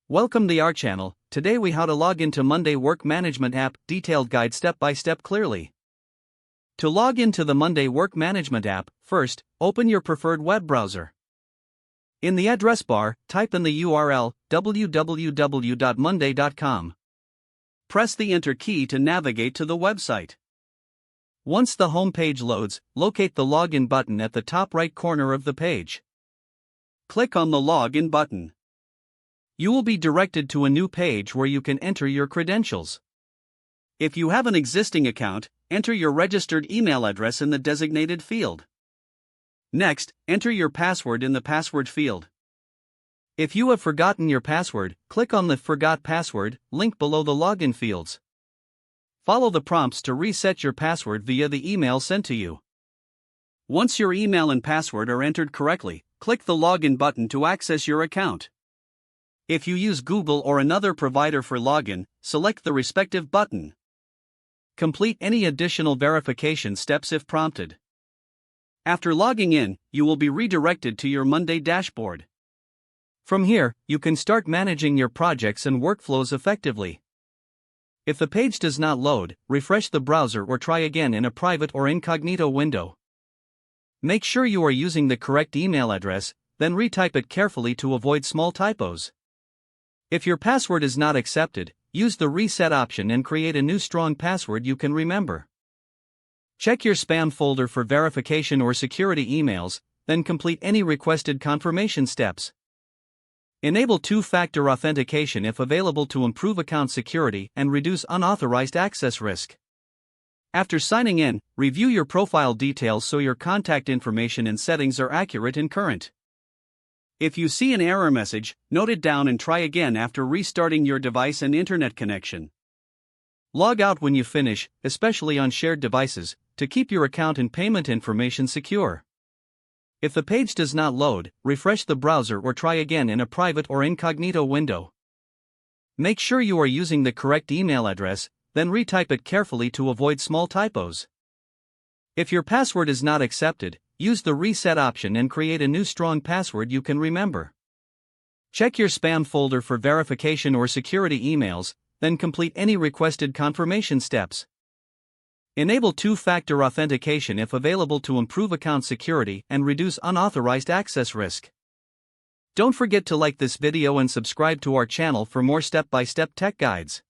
Welcome to our channel. Today we how to log into Monday Work Management app, detailed guide step by step clearly. To log into the Monday Work Management app, first, open your preferred web browser. In the address bar, type in the URL www.monday.com. Press the Enter key to navigate to the website. Once the home page loads, locate the Login button at the top right corner of the page. Click on the Login button. You will be directed to a new page where you can enter your credentials. If you have an existing account, enter your registered email address in the designated field. Next, enter your password in the password field. If you have forgotten your password, click on the Forgot Password link below the login fields. Follow the prompts to reset your password via the email sent to you. Once your email and password are entered correctly, click the Login button to access your account. If you use Google or another provider for login, select the respective button. Complete any additional verification steps if prompted. After logging in, you will be redirected to your Monday dashboard. From here, you can start managing your projects and workflows effectively. If the page does not load, refresh the browser or try again in a private or incognito window. Make sure you are using the correct email address, then retype it carefully to avoid small typos. If your password is not accepted, use the reset option and create a new strong password you can remember. Check your spam folder for verification or security emails, then complete any requested confirmation steps. Enable two-factor authentication if available to improve account security and reduce unauthorized access risk. After signing in, review your profile details so your contact information and settings are accurate and current. If you see an error message, note it down and try again after restarting your device and internet connection. Log out when you finish, especially on shared devices, to keep your account and payment information secure. If the page does not load, refresh the browser or try again in a private or incognito window. Make sure you are using the correct email address, then retype it carefully to avoid small typos. If your password is not accepted, use the reset option and create a new strong password you can remember. Check your spam folder for verification or security emails, then complete any requested confirmation steps. Enable two-factor authentication if available to improve account security and reduce unauthorized access risk. Don't forget to like this video and subscribe to our channel for more step-by-step tech guides.